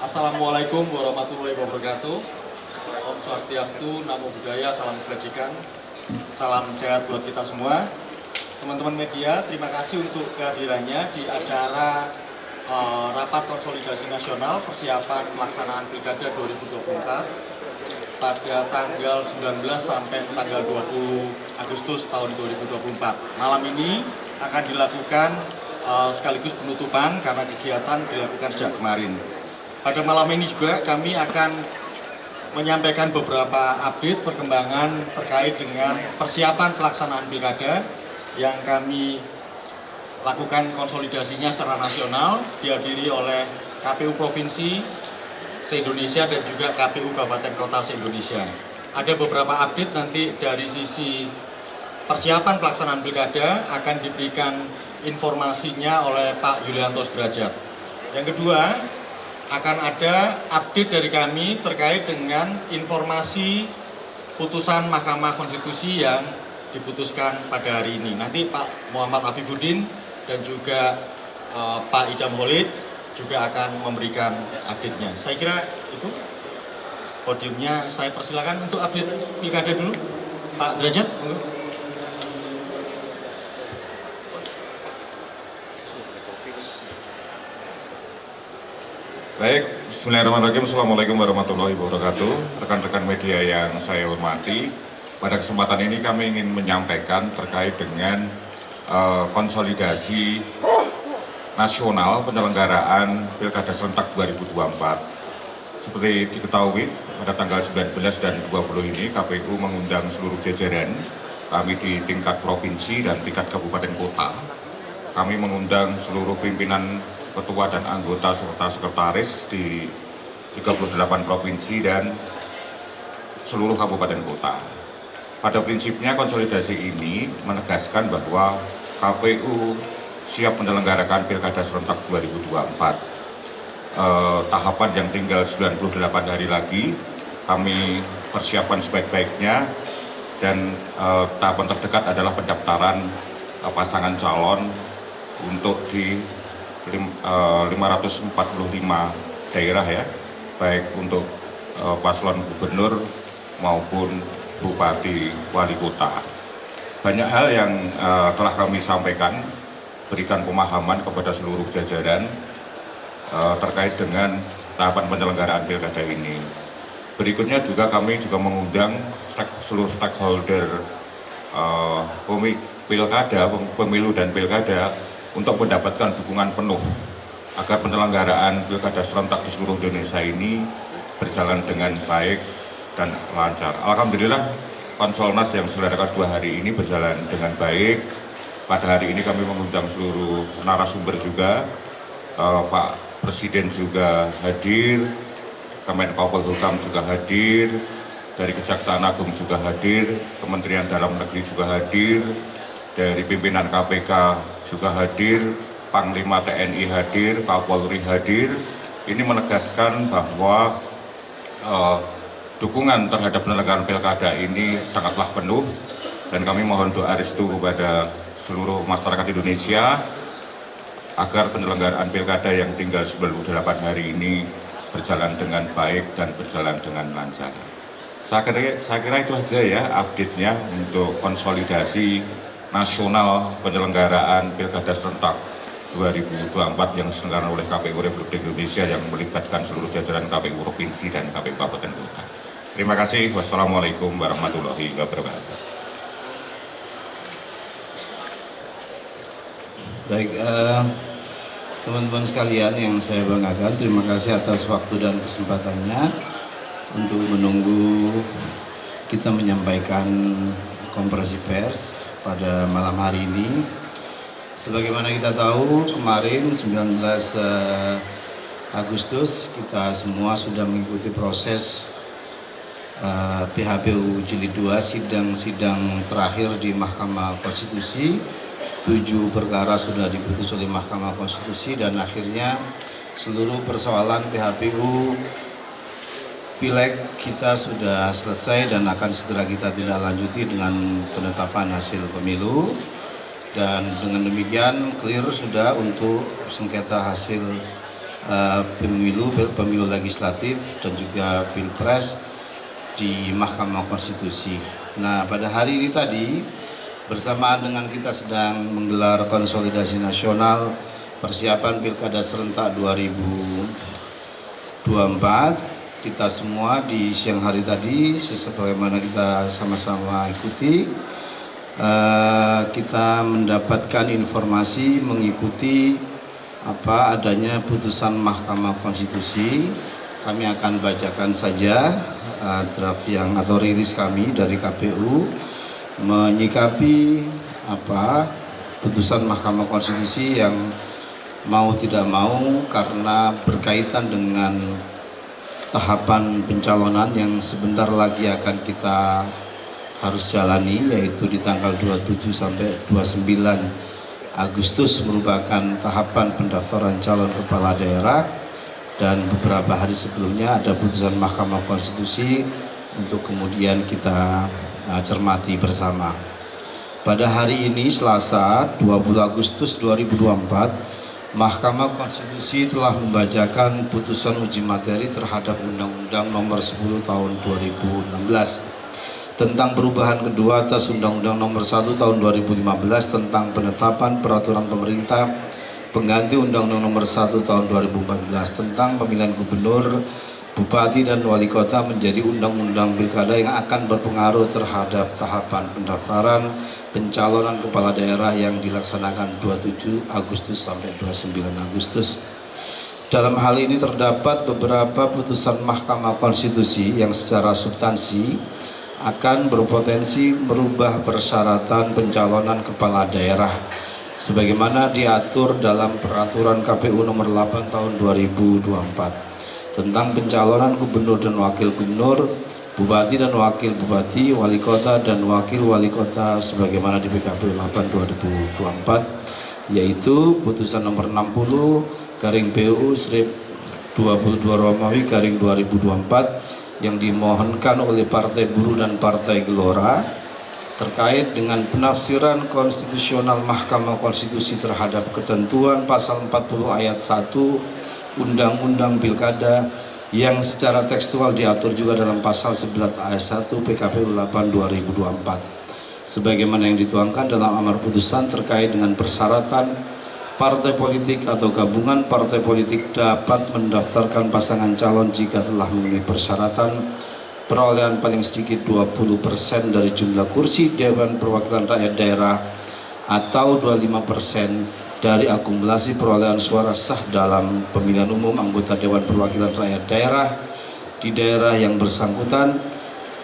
Assalamualaikum warahmatullahi wabarakatuh. Om Swastiastu, Namo Buddhaya, salam kebajikan, salam sehat buat kita semua. Teman-teman media, terima kasih untuk kehadirannya di acara Rapat Konsolidasi Nasional Persiapan Pelaksanaan Pilkada 2024 pada tanggal 19 sampai tanggal 20 Agustus tahun 2024. Malam ini akan dilakukan sekaligus penutupan karena kegiatan dilakukan sejak kemarin. Pada malam ini juga kami akan menyampaikan beberapa update perkembangan terkait dengan persiapan pelaksanaan pilkada yang kami lakukan konsolidasinya secara nasional, dihadiri oleh KPU Provinsi se-Indonesia dan juga KPU Kabupaten Kota se-Indonesia. Ada beberapa update nanti dari sisi persiapan pelaksanaan pilkada akan diberikan informasinya oleh Pak Yulianto Sudrajat. Yang kedua, akan ada update dari kami terkait dengan informasi putusan Mahkamah Konstitusi yang diputuskan pada hari ini. Nanti Pak Muhammad Afifuddin dan juga Pak Idam Holid juga akan memberikan update-nya. Saya kira itu podiumnya saya persilakan untuk update pilkada dulu. Pak Derajat. Baik, bismillahirrahmanirrahim. Assalamualaikum warahmatullahi wabarakatuh. Rekan-rekan media yang saya hormati, pada kesempatan ini kami ingin menyampaikan terkait dengan konsolidasi nasional penyelenggaraan Pilkada Serentak 2024. Seperti diketahui, pada tanggal 19 dan 20 ini KPU mengundang seluruh jajaran kami di tingkat provinsi dan tingkat kabupaten kota. Kami mengundang seluruh pimpinan, ketua dan anggota serta sekretaris di 38 provinsi dan seluruh kabupaten kota. Pada prinsipnya konsolidasi ini menegaskan bahwa KPU siap menyelenggarakan Pilkada Serentak 2024. Tahapan yang tinggal 98 hari lagi kami persiapkan sebaik-baiknya dan tahapan terdekat adalah pendaftaran pasangan calon untuk di 545 daerah ya, baik untuk paslon gubernur maupun bupati wali kota. Banyak hal yang telah kami sampaikan, berikan pemahaman kepada seluruh jajaran terkait dengan tahapan penyelenggaraan pilkada ini. Berikutnya juga kami juga mengundang seluruh stakeholder pilkada, pemilu dan pilkada untuk mendapatkan dukungan penuh agar penyelenggaraan pilkada serentak di seluruh Indonesia ini berjalan dengan baik dan lancar. Alhamdulillah, Konsolnas yang diselenggarakan 2 hari ini berjalan dengan baik. Pada hari ini kami mengundang seluruh narasumber juga, Pak Presiden juga hadir, Kemenko Polhukam juga hadir, dari Kejaksaan Agung juga hadir, Kementerian Dalam Negeri juga hadir, dari pimpinan KPK juga hadir, Panglima TNI hadir, Kapolri hadir. Ini menegaskan bahwa dukungan terhadap penyelenggaraan pilkada ini sangatlah penuh, dan kami mohon doa restu kepada seluruh masyarakat Indonesia agar penyelenggaraan pilkada yang tinggal 98 hari ini berjalan dengan baik dan berjalan dengan lancar. Saya kira itu aja ya update-nya untuk konsolidasi nasional penyelenggaraan Pilkada Serentak 2024 yang diselenggarakan oleh KPU Republik Indonesia yang melibatkan seluruh jajaran KPU Provinsi dan KPU Kabupaten Kota. Terima kasih. Wassalamualaikum warahmatullahi wabarakatuh. Baik, teman-teman sekalian yang saya banggakan, terima kasih atas waktu dan kesempatannya untuk menunggu kita menyampaikan konferensi pers pada malam hari ini. Sebagaimana kita tahu, kemarin 19 Agustus kita semua sudah mengikuti proses PHPU Jilid 2, sidang-sidang terakhir di Mahkamah Konstitusi. 7 perkara sudah diputus oleh Mahkamah Konstitusi dan akhirnya seluruh persoalan PHPU Pileg kita sudah selesai dan akan segera kita tindak lanjuti dengan penetapan hasil pemilu. Dan dengan demikian clear sudah untuk sengketa hasil pemilu legislatif dan juga pilpres di Mahkamah Konstitusi. Nah, pada hari ini tadi bersamaan dengan kita sedang menggelar konsolidasi nasional persiapan Pilkada serentak 2024, kita semua di siang hari tadi sebagaimana kita sama-sama ikuti, kita mendapatkan informasi mengikuti adanya putusan Mahkamah Konstitusi. Kami akan bacakan saja draft atau rilis kami dari KPU menyikapi putusan Mahkamah Konstitusi yang mau tidak mau karena berkaitan dengan tahapan pencalonan yang sebentar lagi akan kita harus jalani, yaitu di tanggal 27 sampai 29 Agustus merupakan tahapan pendaftaran calon kepala daerah, dan beberapa hari sebelumnya ada putusan Mahkamah Konstitusi untuk kemudian kita cermati bersama. Pada hari ini Selasa 20 Agustus 2024, Mahkamah Konstitusi telah membacakan putusan uji materi terhadap Undang-Undang Nomor 10 Tahun 2016 tentang perubahan kedua atas Undang-Undang Nomor 1 Tahun 2015 tentang penetapan peraturan pemerintah pengganti Undang-Undang Nomor 1 Tahun 2014 tentang pemilihan gubernur, bupati dan wali kota menjadi undang-undang pilkada yang akan berpengaruh terhadap tahapan pendaftaran pencalonan kepala daerah yang dilaksanakan 27 Agustus sampai 29 Agustus. Dalam hal ini terdapat beberapa putusan Mahkamah Konstitusi yang secara substansi akan berpotensi merubah persyaratan pencalonan kepala daerah sebagaimana diatur dalam Peraturan KPU Nomor 8 Tahun 2024 tentang pencalonan gubernur dan wakil gubernur, bupati dan wakil bupati, wali kota dan wakil wali kota sebagaimana di PKPU 8 2024, yaitu putusan nomor 60/PU/22/Romawi/2024 yang dimohonkan oleh Partai Buruh dan Partai Gelora terkait dengan penafsiran konstitusional Mahkamah Konstitusi terhadap ketentuan pasal 40 ayat 1 Undang-Undang Pilkada yang secara tekstual diatur juga dalam pasal 11 ayat 1 PKPU 8 2024 sebagaimana yang dituangkan dalam amar putusan terkait dengan persyaratan partai politik atau gabungan partai politik dapat mendaftarkan pasangan calon jika telah memenuhi persyaratan perolehan paling sedikit 20% dari jumlah kursi Dewan Perwakilan Rakyat Daerah atau 25% dari akumulasi perolehan suara sah dalam pemilihan umum anggota Dewan Perwakilan Rakyat Daerah di daerah yang bersangkutan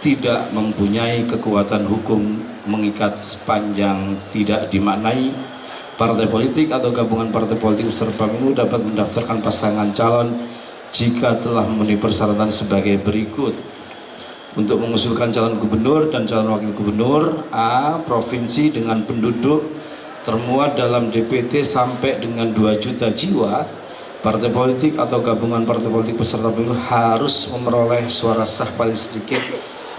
tidak mempunyai kekuatan hukum mengikat sepanjang tidak dimaknai partai politik atau gabungan partai politik peserta pemilu dapat mendaftarkan pasangan calon jika telah memenuhi persyaratan sebagai berikut. Untuk mengusulkan calon gubernur dan calon wakil gubernur, A. Provinsi dengan penduduk termuat dalam DPT sampai dengan 2 juta jiwa, partai politik atau gabungan partai politik peserta pemilu harus memperoleh suara sah paling sedikit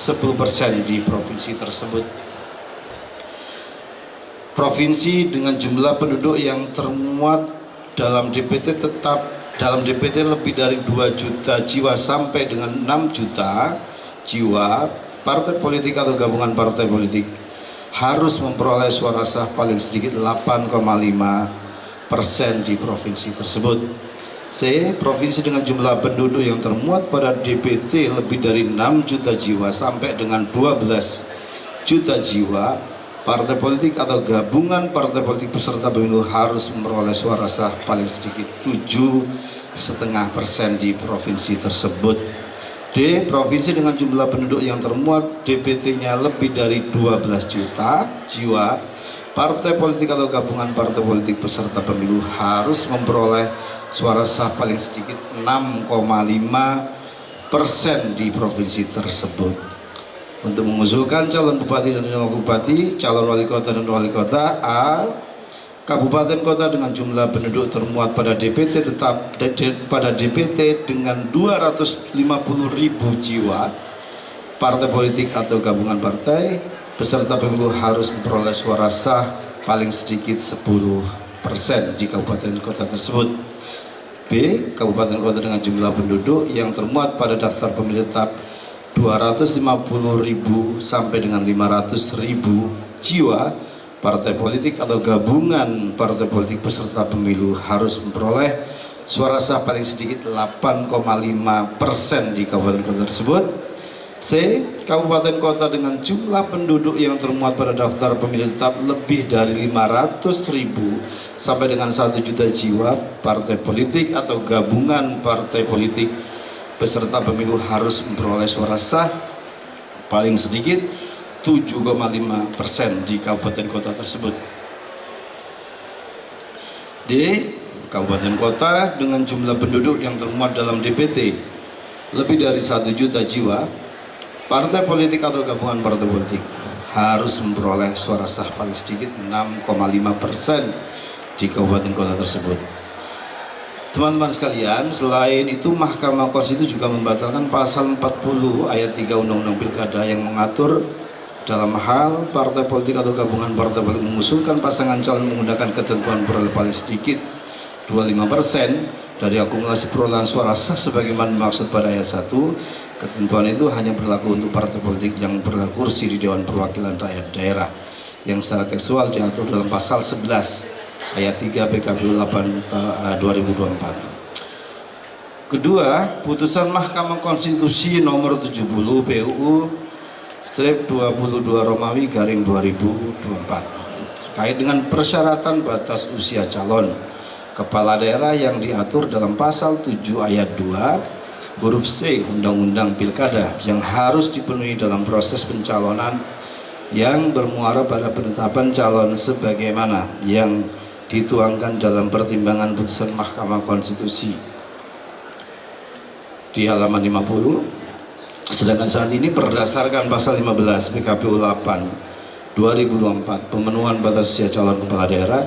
10% di provinsi tersebut. Provinsi dengan jumlah penduduk yang termuat dalam DPT lebih dari 2 juta jiwa sampai dengan 6 juta jiwa, partai politik atau gabungan partai politik harus memperoleh suara sah paling sedikit 8,5% di provinsi tersebut. C. Provinsi dengan jumlah penduduk yang termuat pada DPT lebih dari 6 juta jiwa sampai dengan 12 juta jiwa, partai politik atau gabungan partai politik peserta pemilu harus memperoleh suara sah paling sedikit 7,5% di provinsi tersebut. D. Provinsi dengan jumlah penduduk yang termuat DPT-nya lebih dari 12 juta jiwa, partai politik atau gabungan partai politik peserta pemilu harus memperoleh suara sah paling sedikit 6,5% di provinsi tersebut. Untuk mengusulkan calon bupati dan calon bupati, calon wali kota dan wali kota, A. Kabupaten kota dengan jumlah penduduk termuat pada DPT dengan 250.000 jiwa, partai politik atau gabungan partai peserta pemilu harus memperoleh suara sah paling sedikit 10% di kabupaten kota tersebut. B. Kabupaten kota dengan jumlah penduduk yang termuat pada daftar pemilih tetap 250.000 sampai dengan 500.000 jiwa. Partai politik atau gabungan partai politik peserta pemilu harus memperoleh suara sah paling sedikit 8,5% di kabupaten kota tersebut. C. Kabupaten kota dengan jumlah penduduk yang termuat pada daftar pemilih tetap lebih dari 500.000 sampai dengan 1 juta jiwa. Partai politik atau gabungan partai politik peserta pemilu harus memperoleh suara sah paling sedikit 7,5% di kabupaten kota tersebut. D. Kabupaten kota dengan jumlah penduduk yang termuat dalam DPT lebih dari 1 juta jiwa. Partai politik atau gabungan partai politik harus memperoleh suara sah paling sedikit 6,5% di kabupaten kota tersebut. Teman-teman sekalian, selain itu Mahkamah Konstitusi juga membatalkan pasal 40 ayat 3 Undang-Undang Pilkada yang mengatur dalam hal partai politik atau gabungan partai politik mengusulkan pasangan calon menggunakan ketentuan peroleh paling sedikit 25% dari akumulasi perolehan suara sah sebagaimana dimaksud pada ayat 1. Ketentuan itu hanya berlaku untuk partai politik yang berhak kursi di Dewan Perwakilan Rakyat Daerah yang secara tekstual diatur dalam pasal 11 ayat 3 PKPU 8 2024. Kedua, putusan Mahkamah Konstitusi nomor 70 PUU 22 Romawi garing 2024 terkait dengan persyaratan batas usia calon kepala daerah yang diatur dalam pasal 7 ayat 2 huruf C Undang-Undang Pilkada yang harus dipenuhi dalam proses pencalonan yang bermuara pada penetapan calon sebagaimana yang dituangkan dalam pertimbangan putusan Mahkamah Konstitusi di halaman 50. Sedangkan saat ini berdasarkan pasal 15 PKPU 8 2024 pemenuhan batas usia calon kepala daerah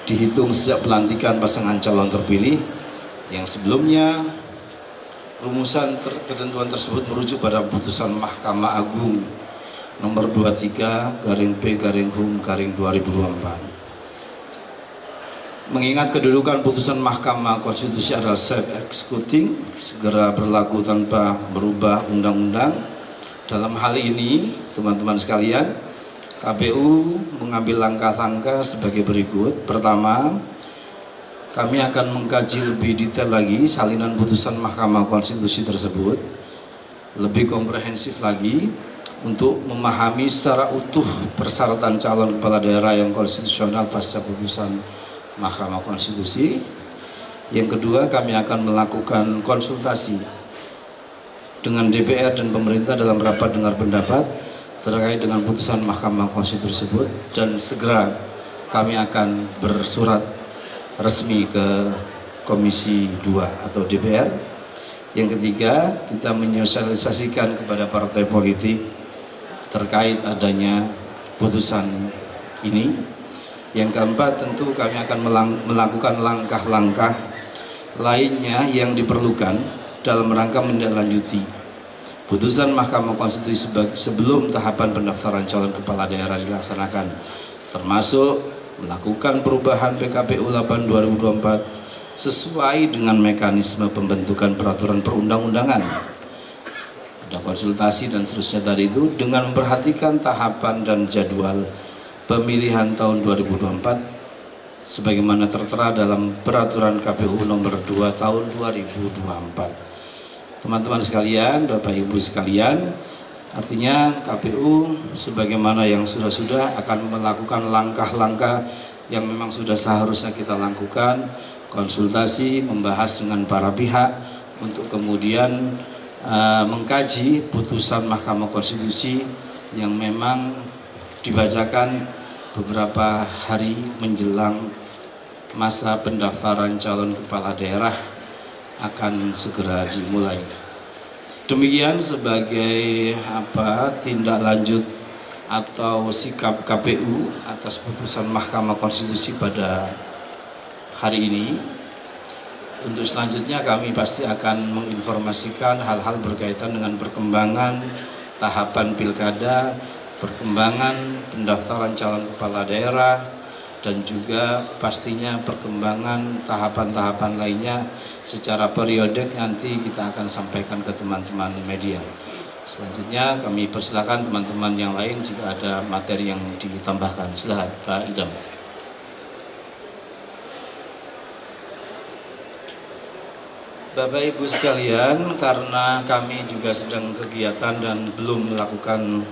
dihitung sejak pelantikan pasangan calon terpilih yang sebelumnya rumusan ketentuan tersebut merujuk pada putusan Mahkamah Agung nomor 23 garing P garing HUM garing 2024. Mengingat kedudukan putusan Mahkamah Konstitusi adalah self-executing, segera berlaku tanpa berubah undang-undang. Dalam hal ini, teman-teman sekalian, KPU mengambil langkah-langkah sebagai berikut. Pertama, kami akan mengkaji lebih detail lagi salinan putusan Mahkamah Konstitusi tersebut, lebih komprehensif lagi untuk memahami secara utuh persyaratan calon kepala daerah yang konstitusional pasca putusan Mahkamah Konstitusi. Yang kedua, kami akan melakukan konsultasi dengan DPR dan pemerintah dalam rapat dengar pendapat terkait dengan putusan Mahkamah Konstitusi tersebut, dan segera kami akan bersurat resmi ke Komisi 2 atau DPR. Yang ketiga, kita menyosialisasikan kepada partai politik terkait adanya putusan ini. Yang keempat, tentu kami akan melakukan langkah-langkah lainnya yang diperlukan dalam rangka menindaklanjuti putusan Mahkamah Konstitusi sebelum tahapan pendaftaran calon kepala daerah dilaksanakan, termasuk melakukan perubahan PKPU 8 2024 sesuai dengan mekanisme pembentukan peraturan perundang-undangan. Ada konsultasi dan seterusnya tadi itu dengan memperhatikan tahapan dan jadwal pemilihan tahun 2024 sebagaimana tertera dalam peraturan KPU nomor 2 tahun 2024. Teman-teman sekalian, Bapak Ibu sekalian, artinya KPU sebagaimana yang sudah akan melakukan langkah-langkah yang memang sudah seharusnya kita lakukan, konsultasi, membahas dengan para pihak untuk kemudian mengkaji putusan Mahkamah Konstitusi yang memang dibacakan beberapa hari menjelang masa pendaftaran calon kepala daerah akan segera dimulai. Demikian sebagai tindak lanjut atau sikap KPU atas putusan Mahkamah Konstitusi pada hari ini. Untuk selanjutnya kami pasti akan menginformasikan hal-hal berkaitan dengan perkembangan tahapan pilkada, perkembangan pendaftaran calon kepala daerah, dan juga pastinya perkembangan tahapan-tahapan lainnya secara periodik nanti kita akan sampaikan ke teman-teman media. Selanjutnya kami persilakan teman-teman yang lain jika ada materi yang ditambahkan. Silakan Pak Idam. Bapak Ibu sekalian, karena kami juga sedang kegiatan dan belum melakukan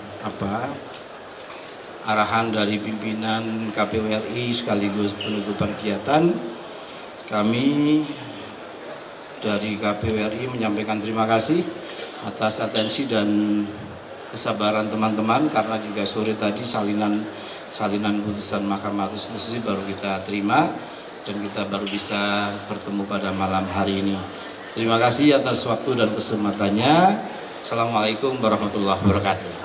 arahan dari pimpinan KPU RI sekaligus penutupan kegiatan, kami dari KPU RI menyampaikan terima kasih atas atensi dan kesabaran teman-teman, karena juga sore tadi salinan putusan Mahkamah Konstitusi baru kita terima dan kita baru bisa bertemu pada malam hari ini. Terima kasih atas waktu dan kesempatannya. Assalamualaikum warahmatullahi wabarakatuh.